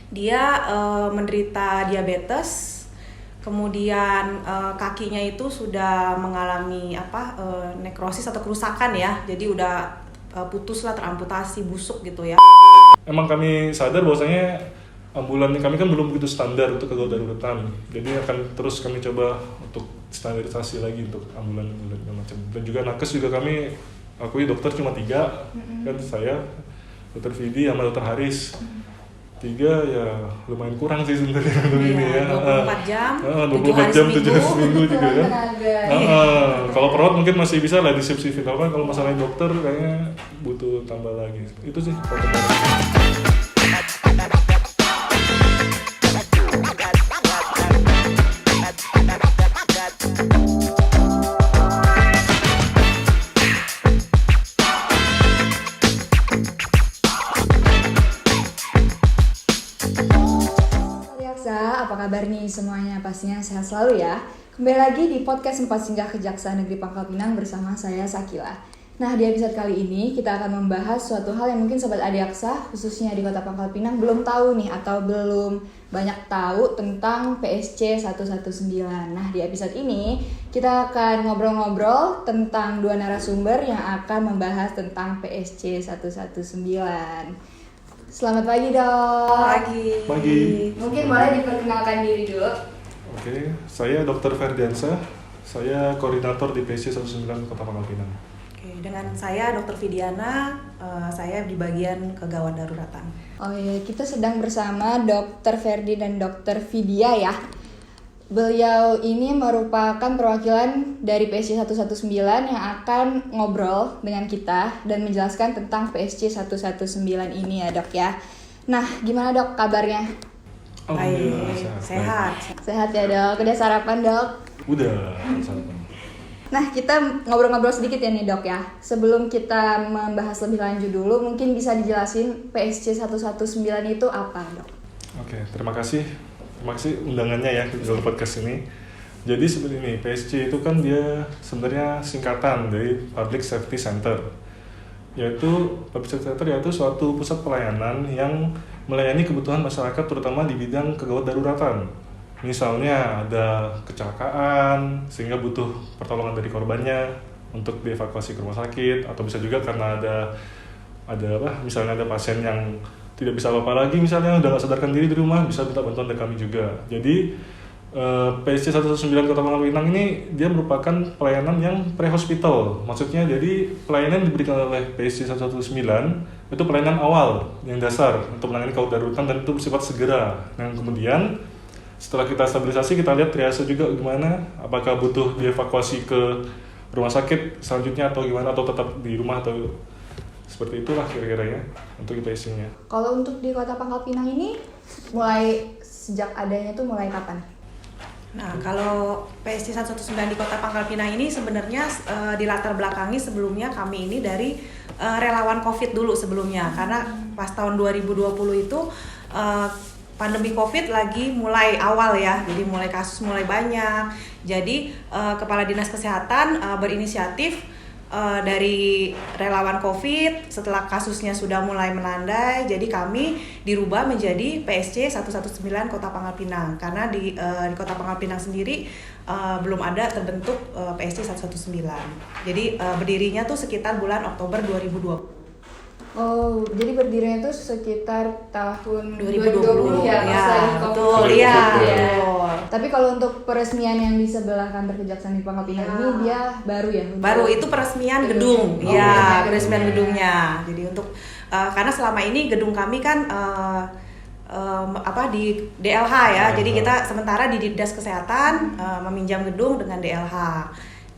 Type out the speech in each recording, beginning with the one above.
Dia menderita diabetes, kemudian kakinya itu sudah mengalami nekrosis atau kerusakan ya, jadi udah putus lah, teramputasi, busuk gitu ya. Emang kami sadar bahwasanya ambulan kami kan belum begitu standar untuk kegawat daruratan, jadi akan terus kami coba untuk standarisasi lagi untuk ambulan macam. Dan juga nakes juga kami akui dokter cuma 3, kan saya, dokter Vidi sama dokter Haris. 3 ya lumayan kurang sih sebenarnya untuk ini ya. 24 jam, 24 jam 7 hari seminggu juga kan. Kalau perawat mungkin masih bisa lah disubsidi, kalau masalah dokter kayaknya butuh tambah lagi. Itu sih. Apa kabar nih semuanya? Pastinya sehat selalu ya. Kembali lagi di podcast 4 Singgah Kejaksaan Negeri Pangkal Pinang bersama saya Sakila. Nah, di episode kali ini kita akan membahas suatu hal yang mungkin Sobat Adiaksa khususnya di Kota Pangkal Pinang belum tahu nih atau belum banyak tahu tentang PSC 119. Nah, di episode ini kita akan ngobrol-ngobrol tentang 2 narasumber yang akan membahas tentang PSC 119. Selamat pagi, Dok. Pagi. Mungkin boleh diperkenalkan diri dulu. Oke, saya Dr. Ferdiansyah. Saya koordinator di PSC 119 Kota Pangkal Pinang. Oke, dengan saya Dr. Vidiana, saya di bagian kegawat daruratan. Oh iya, kita sedang bersama Dr. Ferdi dan Dr. Vidya ya. Beliau ini merupakan perwakilan dari PSC 119 yang akan ngobrol dengan kita dan menjelaskan tentang PSC 119 ini ya, Dok ya. Nah, gimana Dok kabarnya? Baik, sehat. Sehat ya, Dok. Udah sarapan, Dok? Udah sarapan. Nah, kita ngobrol-ngobrol sedikit ya nih, Dok ya. Sebelum kita membahas lebih lanjut dulu, mungkin bisa dijelasin PSC 119 itu apa, Dok? Oke, terima kasih undangannya ya di dalam podcast ini. Jadi seperti ini, PSC itu kan dia sebenarnya singkatan dari Public Safety Center. Yaitu Public Safety Center yaitu suatu pusat pelayanan yang melayani kebutuhan masyarakat terutama di bidang kegawat daruratan. Misalnya ada kecelakaan sehingga butuh pertolongan dari korbannya untuk dievakuasi ke rumah sakit, atau bisa juga karena misalnya ada pasien yang tidak bisa apa-apa lagi, misalnya udah nggak sadarkan diri di rumah, bisa minta bantuan dari kami juga. Jadi PSC 119 Kota Pangkal Pinang ini dia merupakan pelayanan yang pre-hospital. Maksudnya jadi pelayanan yang diberikan oleh PSC 119 itu pelayanan awal yang dasar untuk menangani kegawat daruratan dan itu bersifat segera. Yang kemudian setelah kita stabilisasi, kita lihat triase juga gimana, apakah butuh dievakuasi ke rumah sakit selanjutnya atau gimana, atau tetap di rumah, atau seperti itulah kira-kira ya untuk PSC-nya. Kalau untuk di Kota Pangkal Pinang ini mulai sejak adanya tuh mulai kapan? Nah, kalau PSC 119 di Kota Pangkal Pinang ini sebenarnya dilatar belakangi sebelumnya kami ini dari relawan COVID dulu sebelumnya. Karena pas tahun 2020 itu pandemi COVID lagi mulai awal ya, jadi mulai kasus mulai banyak. Jadi Kepala Dinas Kesehatan berinisiatif dari relawan COVID setelah kasusnya sudah mulai melandai, jadi kami dirubah menjadi PSC 119 Kota Pangkal Pinang karena di Kota Pangkal Pinang sendiri belum ada terbentuk PSC 119. Jadi berdirinya tuh sekitar bulan Oktober 2020. Oh, jadi berdirinya itu sekitar tahun 2020 ya, betul, iya. Betul. Tapi kalau untuk peresmian yang di sebelah kantor Kejaksaan di Pangkal Pinang ini dia baru ya? Baru, itu peresmian gedung. Iya, peresmian gedungnya. Jadi untuk karena selama ini gedung kami kan di DLH ya. Jadi kita sementara di Dinas Kesehatan meminjam gedung dengan DLH.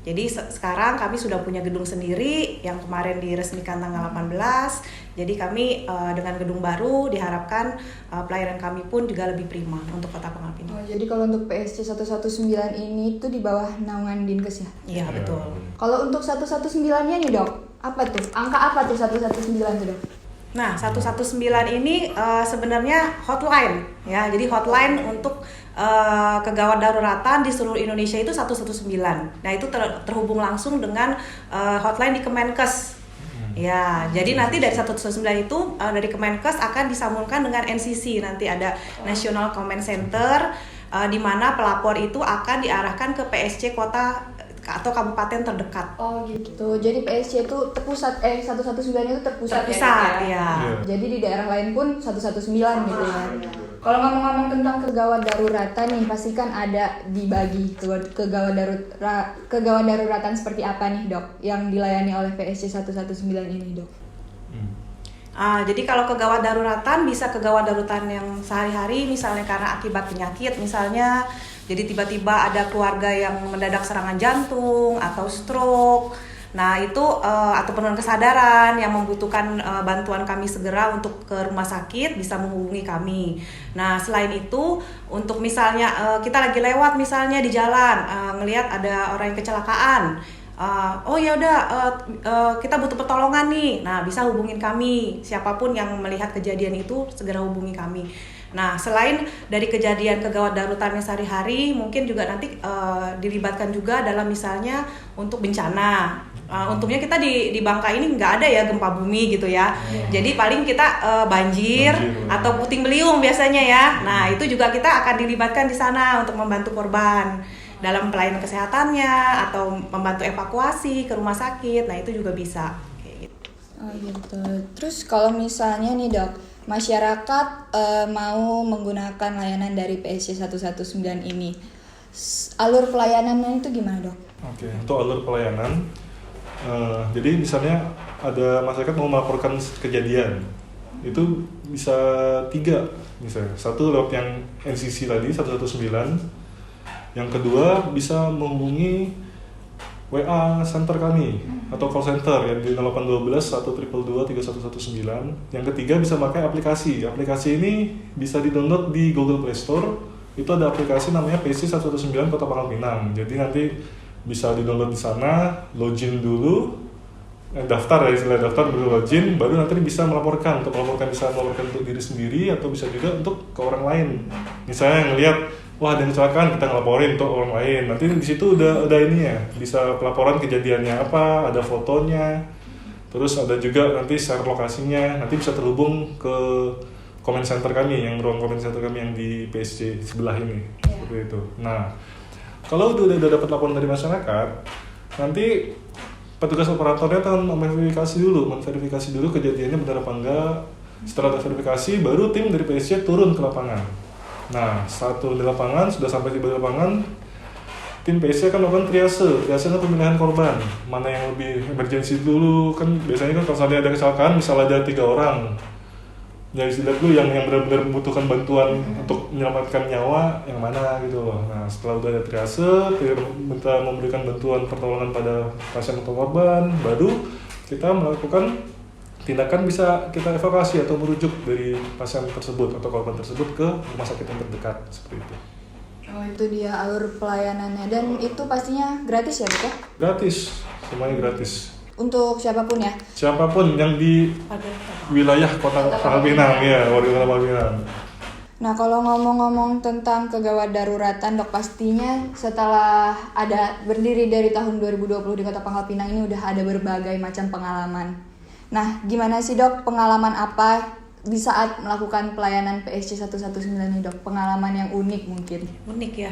Jadi sekarang kami sudah punya gedung sendiri yang kemarin diresmikan tanggal 18. Jadi kami dengan gedung baru diharapkan pelayanan kami pun juga lebih prima untuk Kota Pangkal Pinang. Oh, jadi kalau untuk PSC 119 ini itu di bawah naungan Dinkes ya? Iya, betul. Kalau untuk 119-nya nih, Dok, apa tuh? Angka apa tuh 119 tuh, Dok? Nah, 119 ini sebenarnya hotline ya. Jadi hotline untuk kegawat daruratan di seluruh Indonesia itu 119. Nah, itu terhubung langsung dengan hotline di Kemenkes. Ya, jadi nanti dari 119 itu dari Kemenkes akan disambungkan dengan NCC. Nanti ada National Command Center di mana pelapor itu akan diarahkan ke PSC kota atau kabupaten terdekat. Oh gitu. Jadi PSC itu terpusat 119 itu terpusat Terpusat, ya. ya. Jadi di daerah lain pun 119 gitu ya. Kalau ngomong-ngomong tentang kegawat daruratan nih, pasti kan ada dibagi kegawat daruratan seperti apa nih dok yang dilayani oleh PSC 119 ini dok? Jadi kalau kegawat daruratan bisa kegawat daruratan yang sehari-hari, misalnya karena akibat penyakit, misalnya jadi tiba-tiba ada keluarga yang mendadak serangan jantung atau stroke. Nah itu atau penurunan kesadaran yang membutuhkan bantuan kami segera untuk ke rumah sakit bisa menghubungi kami. Nah selain itu untuk misalnya kita lagi lewat misalnya di jalan ngelihat ada orang yang kecelakaan, oh ya udah kita butuh pertolongan nih. Nah bisa hubungin kami, siapapun yang melihat kejadian itu segera hubungi kami. Nah selain dari kejadian kegawat daruratan yang sehari-hari, mungkin juga nanti dilibatkan juga dalam misalnya untuk bencana. Untungnya kita di Bangka ini nggak ada ya gempa bumi gitu ya. Jadi paling kita banjir atau puting beliung biasanya ya. Nah itu juga kita akan dilibatkan di sana untuk membantu korban dalam pelayanan kesehatannya atau membantu evakuasi ke rumah sakit. Nah itu juga bisa. Oh gitu. Terus kalau misalnya nih dok, masyarakat mau menggunakan layanan dari PSC 119 ini, alur pelayanannya itu gimana dok? Oke, untuk alur pelayanan, jadi misalnya ada masyarakat mau melaporkan kejadian, itu bisa 3 misalnya. Satu lewat yang NCC tadi 119, yang kedua bisa menghubungi WA center kami atau call center yang di 0812 122 3119. Yang ketiga bisa pakai aplikasi. Aplikasi ini bisa di-download di Google Play Store. Itu ada aplikasi namanya PSC 119 Kota Pangkal Pinang. Jadi nanti bisa di-download di sana, login dulu, daftar ya, istilah daftar baru login, baru nanti bisa melaporkan. Untuk melaporkan bisa melaporkan untuk diri sendiri atau bisa juga untuk ke orang lain. Misalnya yang lihat wah ada kecelakaan, kita ngelaporin untuk orang lain. Nanti di situ udah ini ya, bisa pelaporan kejadiannya apa, ada fotonya. Terus ada juga nanti share lokasinya, nanti bisa terhubung ke comment center kami, yang ruang comment center kami yang di PSC sebelah ini. Seperti itu. Nah, kalau udah dapat laporan dari masyarakat, nanti petugas operatornya akan memverifikasi dulu kejadiannya benar apa enggak. Setelah ada verifikasi, baru tim dari PSC turun ke lapangan. Nah, saat turun di lapangan, sudah sampai di lapangan, tim PSC akan melakukan triase pemilihan korban. Mana yang lebih emergensi dulu, kan biasanya kan kalau ada kecelakaan, misalnya ada 3 orang, ya dilihat dulu yang benar-benar membutuhkan bantuan untuk menyelamatkan nyawa, yang mana gitu loh. Nah, setelah udah ada triase, kita memberikan bantuan pertolongan pada pasien atau korban, baru kita melakukan tindakan bisa kita evakuasi atau merujuk dari pasien tersebut atau korban tersebut ke rumah sakit yang terdekat, seperti itu. Oh itu dia alur pelayanannya, dan itu pastinya gratis ya dok ya? Gratis, semuanya gratis. Untuk siapapun ya? Siapapun yang di wilayah Kota Pangkal Pinang ya, warga Kota Pangkal Pinang. Nah kalau ngomong-ngomong tentang kegawat daruratan dok, pastinya setelah ada berdiri dari tahun 2020 di Kota Pangkal Pinang ini udah ada berbagai macam pengalaman. Nah, gimana sih dok, pengalaman apa di saat melakukan pelayanan PSC 119 ini dok? Pengalaman yang unik mungkin? Unik ya,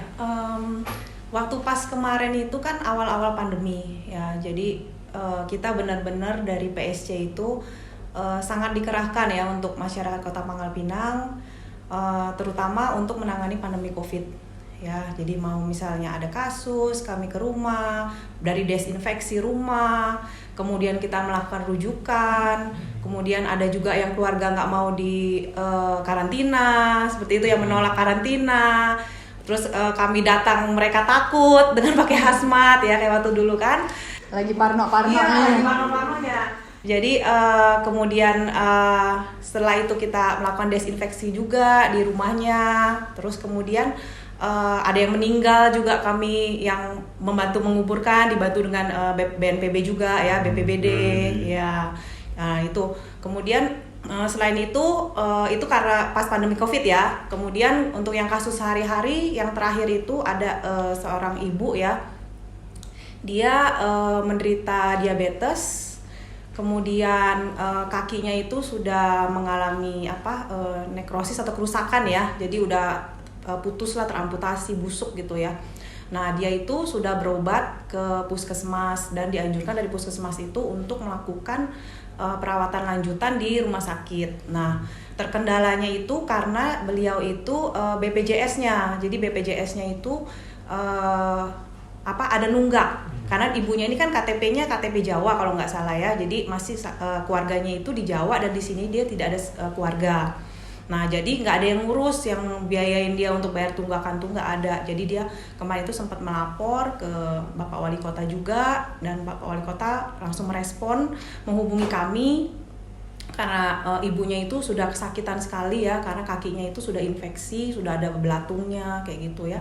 waktu pas kemarin itu kan awal-awal pandemi ya, jadi kita benar-benar dari PSC itu sangat dikerahkan ya untuk masyarakat Kota Pangkal Pinang, terutama untuk menangani pandemi COVID. Ya, jadi mau misalnya ada kasus, kami ke rumah, dari desinfeksi rumah, kemudian kita melakukan rujukan, kemudian ada juga yang keluarga nggak mau di karantina, seperti itu, yang menolak karantina. Terus kami datang, mereka takut dengan pakai hazmat ya, kayak waktu dulu kan. Lagi parno-parnonya. Iya, lagi parno-parnonya. Jadi kemudian setelah itu kita melakukan desinfeksi juga di rumahnya, terus kemudian ada yang meninggal juga, kami yang membantu menguburkan, dibantu dengan BNPB juga ya, BPBD ya. Nah itu kemudian selain itu karena pas pandemi COVID ya. Kemudian untuk yang kasus sehari-hari yang terakhir itu ada seorang ibu ya, dia menderita diabetes. kemudian kakinya itu sudah mengalami nekrosis atau kerusakan ya, jadi udah putus lah, teramputasi, busuk gitu ya. Nah dia itu sudah berobat ke puskesmas dan dianjurkan dari puskesmas itu untuk melakukan perawatan lanjutan di rumah sakit. Nah terkendalanya itu karena beliau itu BPJS-nya, jadi BPJS-nya itu ada nunggak, karena ibunya ini kan KTP-nya KTP Jawa kalau nggak salah ya, jadi masih keluarganya itu di Jawa dan di sini dia tidak ada keluarga. Nah jadi nggak ada yang ngurus, yang biayain dia untuk bayar tunggakan tuh nggak ada. Jadi dia kemarin itu sempat melapor ke Bapak Wali Kota juga, dan Bapak Wali Kota langsung merespon, menghubungi kami karena ibunya itu sudah kesakitan sekali ya, karena kakinya itu sudah infeksi, sudah ada belatungnya kayak gitu ya.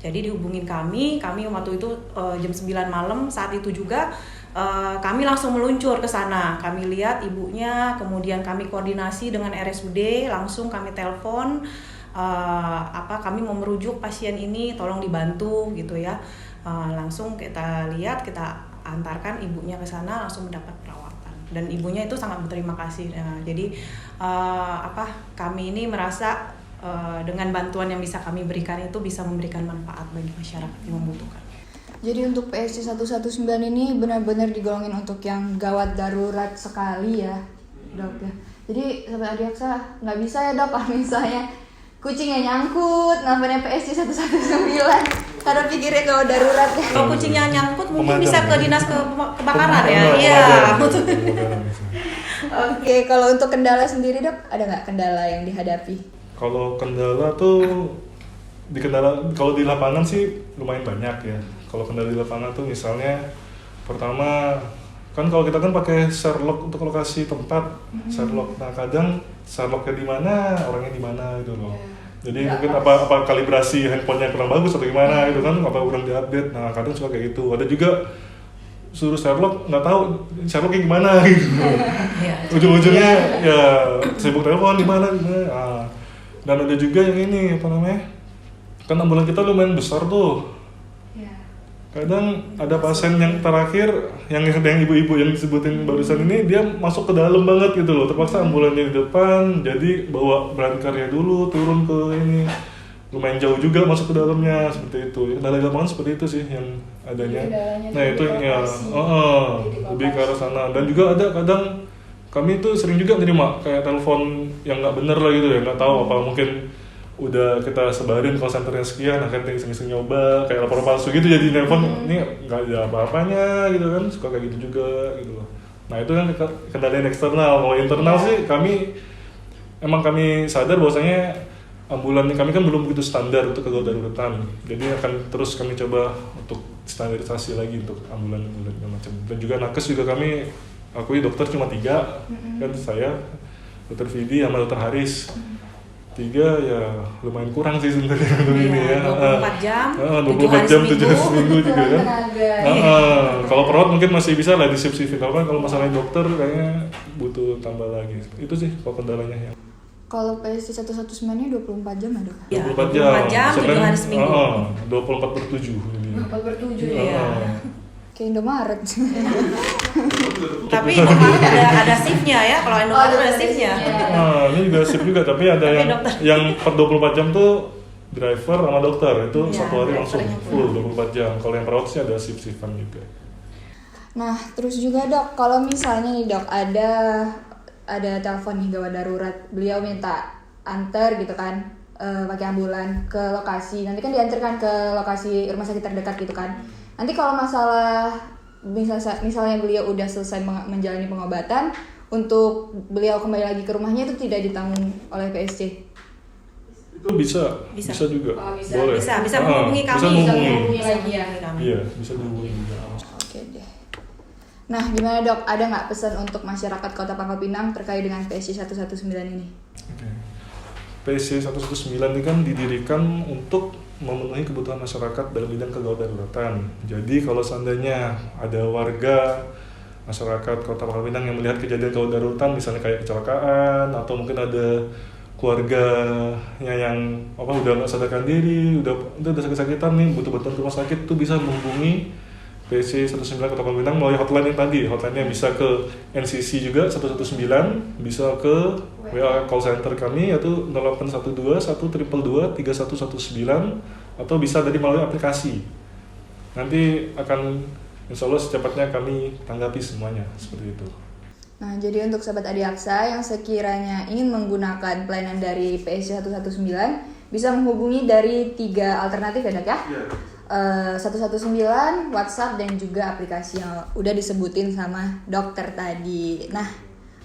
Jadi dihubungin kami waktu itu jam 9 malam, saat itu juga kami langsung meluncur ke sana. Kami lihat ibunya, kemudian kami koordinasi dengan RSUD, langsung kami telepon, kami mau merujuk pasien ini, tolong dibantu gitu ya. Langsung kita lihat, kita antarkan ibunya ke sana, langsung mendapat perawatan. Dan ibunya itu sangat berterima kasih. Jadi kami ini merasa dengan bantuan yang bisa kami berikan itu bisa memberikan manfaat bagi masyarakat yang membutuhkan. Jadi untuk PSC 119 ini benar-benar digolongin untuk yang gawat darurat sekali ya, Dok ya. Jadi Sobat Adiaksa nggak bisa ya Dok kalau misalnya kucingnya nyangkut namanya PSC 119 karena pikirnya gawat darurat ya. Kalau kucingnya nyangkut mungkin bisa ke dinas kebakaran ya. Iya. Oke, kalau untuk kendala sendiri Dok, ada nggak kendala yang dihadapi? Kalau kendala tuh kalau di lapangan sih lumayan banyak ya. Kalau kendala di lapangan tuh misalnya pertama kan kalau kita kan pakai Sherlock untuk lokasi tempat, Sherlock. Nah kadang Sherlocknya di mana, orangnya di mana gitu loh. Jadi mungkin apa kalibrasi handphonenya kurang bagus atau gimana gitu kan, apa kurang diupdate. Nah kadang suka kayak gitu. Ada juga suruh Sherlock nggak tahu Sherlocknya gimana gitu. Ujung-ujungnya ya sibuk telepon di mana. Dan ada juga yang ini kan ambulan kita lumayan besar tuh. Kadang ada pasien yang terakhir yang ibu-ibu yang disebutin barusan ini, dia masuk ke dalam banget gitu loh, terpaksa ambulannya di depan, jadi bawa brankarnya dulu turun ke ini, lumayan jauh juga masuk ke dalamnya, seperti itu. Kendala di lapangan seperti itu sih yang adanya. Nah itu ya lebih ke arah sana. Dan juga ada kadang kami tuh sering juga nerima kayak telepon yang nggak bener lah gitu ya, nggak tahu apa mungkin udah kita sebarin call centernya sekian, akhirnya iseng-iseng nyoba kayak lapor palsu gitu, jadi telepon ini nggak ada apa-apanya gitu kan, suka kayak gitu juga gitu loh. Nah itu kan kendala eksternal. Kalau internal sih kami sadar bahwasanya ambulan kami kan belum begitu standar untuk kegawat daruratan, jadi akan terus kami coba untuk standarisasi lagi untuk ambulan macam. Dan juga nakes juga kami akui dokter cuma 3 kan, saya, Dokter Vidi sama Dokter Haris. 3 ya lumayan kurang sih sebenarnya untuk ini ya. 24 jam, 24 jam 7 hari seminggu juga kan. Kalau perawat mungkin masih bisa lah disip-sipin, kalau masalah dokter kayaknya butuh tambah lagi. Itu sih kalau kendalanya ya. Kalau PSC 119 ini 24 jam ya Dok? 24 jam, 7 hari seminggu. 24/7. 24/7 ya. Kayak Indomaret. Tapi Indomaret ada shift-nya ya, kalau Indomaret ada shift-nya. Ini juga shift juga, tapi ada yang per 24 jam tuh driver sama dokter, itu satu hari langsung full 24 jam. Kalau yang perawat sih ada shift-shiftan juga. Nah, terus juga Dok, kalau misalnya nih Dok ada telepon nih gawat darurat, beliau minta antar gitu kan, pakai ambulan ke lokasi, nanti kan diantarkan ke lokasi rumah sakit terdekat gitu kan. Nanti kalau masalah misalnya beliau udah selesai menjalani pengobatan, untuk beliau kembali lagi ke rumahnya itu tidak ditanggung oleh PSC? Itu bisa juga. Boleh. Bisa menghubungi kami. Bisa menghubungi lagi ya. Iya, bisa dihubungi juga. Oke deh. Nah, gimana Dok? Ada nggak pesan untuk masyarakat Kota Pangkal Pinang terkait dengan PSC 119 ini? Oke. PSC 119 ini kan didirikan untuk memenuhi kebutuhan masyarakat dalam bidang kegawat daruratan. Jadi kalau seandainya ada warga masyarakat Kota Pangkal Pinang yang melihat kejadian gawat daruratan, misalnya kayak kecelakaan atau mungkin ada keluarganya yang udah nggak sadarkan diri, udah sakit-sakitan nih, butuh bantuan ke rumah sakit, tuh bisa menghubungi PSC 19 Kota Pangkal Pinang melalui hotline yang tadi. Hotline-nya bisa ke NCC juga 119, bisa ke WA call center kami yaitu 0812 122 3119 atau bisa dari melalui aplikasi. Nanti akan insya Allah secepatnya kami tanggapi semuanya seperti itu. Nah, jadi untuk Sobat Adiaksa yang sekiranya ingin menggunakan pelayanan dari PSC 119 bisa menghubungi dari 3 alternatif ya Dok ya? 119, WhatsApp, dan juga aplikasi yang udah disebutin sama dokter tadi. Nah,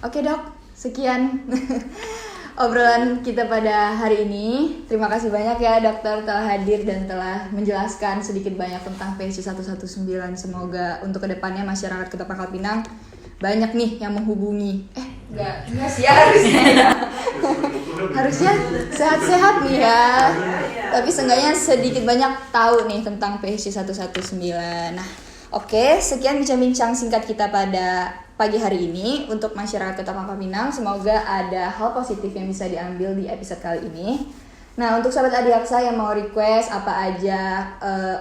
oke Dok, sekian obrolan kita pada hari ini. Terima kasih banyak ya dokter telah hadir dan telah menjelaskan sedikit banyak tentang PSC 119. Semoga untuk kedepannya masyarakat Kota Pangkal Pinang banyak nih yang menghubungi. Enggak sih ya, harusnya sehat-sehat nih ya. Tapi seenggaknya sedikit banyak tahu nih tentang PSC 119. Nah, oke, sekian bincang-bincang singkat kita pada pagi hari ini untuk masyarakat Kota Pangkal Pinang. Semoga ada hal positif yang bisa diambil di episode kali ini. Nah, untuk Sobat Adiaksa yang mau request apa aja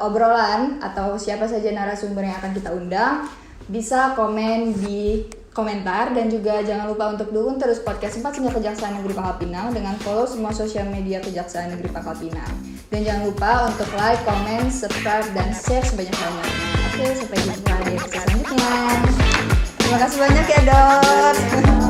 obrolan atau siapa saja narasumber yang akan kita undang, bisa komen di komentar dan juga jangan lupa untuk dukung terus podcast 4 Senja Kejaksaan Negeri Pangkal Pinang dengan follow semua sosial media Kejaksaan Negeri Pangkal Pinang. Dan jangan lupa untuk like, comment, subscribe, dan share sebanyak-banyaknya. Oke, sampai jumpa di episode selanjutnya. Terima kasih banyak ya Dok.